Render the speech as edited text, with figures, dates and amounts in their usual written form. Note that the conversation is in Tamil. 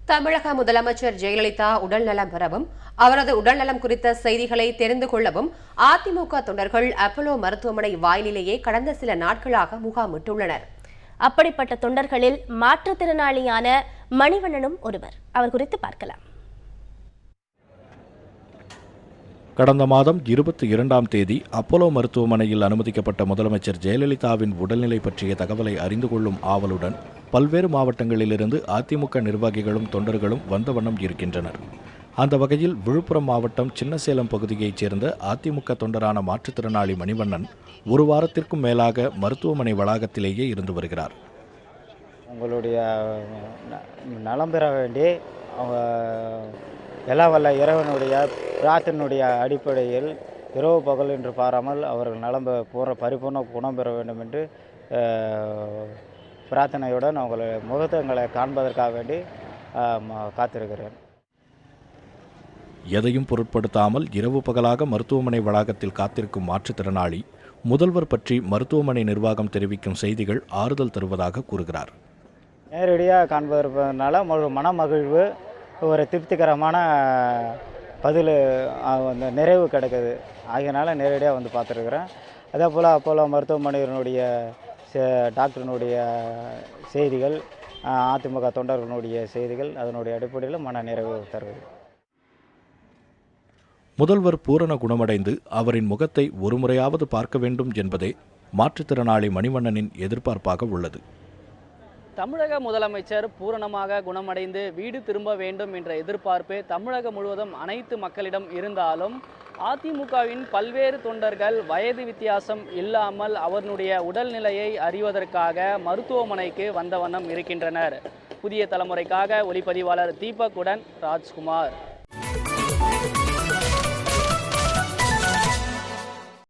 தமிழக முதலமைச்சர் ஜெயலலிதா உடல்நலம் பெறவும் அவரது உடல்நலம் குறித்த செய்திகளை தெரிந்து கொள்ளவும் அதிமுக தொண்டர்கள் அப்போலோ மருத்துவமனை வாயிலேயே கடந்த சில நாட்களாக முகாமிட்டுள்ளனர். அப்படிப்பட்ட தொண்டர்களில் மாற்றுத்திறனாளியான மணிவண்ணனும் ஒருவர். அவர் குறித்து பார்க்கலாம். கடந்த மாதம் 22ஆம் தேதி அப்போலோ மருத்துவமனையில் அனுமதிக்கப்பட்ட முதலமைச்சர் ஜெயலலிதாவின் உடல்நிலை பற்றிய தகவலை அறிந்து கொள்ளும் ஆவலுடன் பல்வேறு மாவட்டங்களிலிருந்து அதிமுக நிர்வாகிகளும் தொண்டர்களும் வந்த வண்ணம் இருக்கின்றனர். அந்த வகையில் விழுப்புரம் மாவட்டம் சின்னசேலம் பகுதியைச் சேர்ந்த அதிமுக தொண்டரான மாற்றுத்திறனாளி மணிவண்ணன் ஒரு வாரத்திற்கும் மேலாக மருத்துவமனை வளாகத்திலேயே இருந்து வருகிறார். உங்களுடைய நலம் பெற வேண்டி அவங்க எல்லாம் வல்ல இறைவனுடைய பிரார்த்தனுடைய அடிப்படையில் இரவு பகல் என்று பாராமல் அவர்கள் நலம் பரிபூர்ண குணம் பெற வேண்டும் என்று பிரார்த்தனையுடன் அவங்களை முகத்தங்களை காண்பதற்காக வேண்டி காத்திருக்கிறேன். எதையும் பொருட்படுத்தாமல் இரவு பகலாக மருத்துவமனை வளாகத்தில் காத்திருக்கும் மாற்றுத்திறனாளி முதல்வர் பற்றி மருத்துவமனை நிர்வாகம் தெரிவிக்கும் செய்திகள் ஆறுதல் தருவதாக கூறுகிறார். நேரடியாக காண்பதற்கனால ஒரு மனமகிழ்வு, ஒரு திருப்திகரமான பதில் அந்த நிறைவு கிடைக்குது. ஆகையினால நேரடியாக வந்து பார்த்துருக்குறேன். அதே போல் அப்போலோ மருத்துவமனையினுடைய டாக்டரினுடைய செய்திகள், அதிமுக தொண்டர்களுடைய செய்திகள், அதனுடைய அடிப்படையில் மன நிறைவு தருவது. முதல்வர் பூரண குணமடைந்து அவரின் முகத்தை ஒருமுறையாவது பார்க்க வேண்டும் என்பதே மாற்றுத்திறனாளி மணிவண்ணனின் எதிர்பார்ப்பாக உள்ளது. தமிழக முதலமைச்சர் பூரணமாக குணமடைந்து வீடு திரும்ப வேண்டும் என்ற எதிர்பார்ப்பு தமிழகம் முழுவதும் அனைத்து மக்களிடம் இருந்தாலும் அதிமுகவின் பல்வேறு தொண்டர்கள் வயது வித்தியாசம் இல்லாமல் அவர்களுடைய உடல்நிலையை அறிவதற்காக மருத்துவமனைக்கு வந்த வண்ணம் இருக்கின்றனர். புதிய தலைமுறைக்காக ஒளிப்பதிவாளர் தீபக்குடன் ராஜ்குமார்.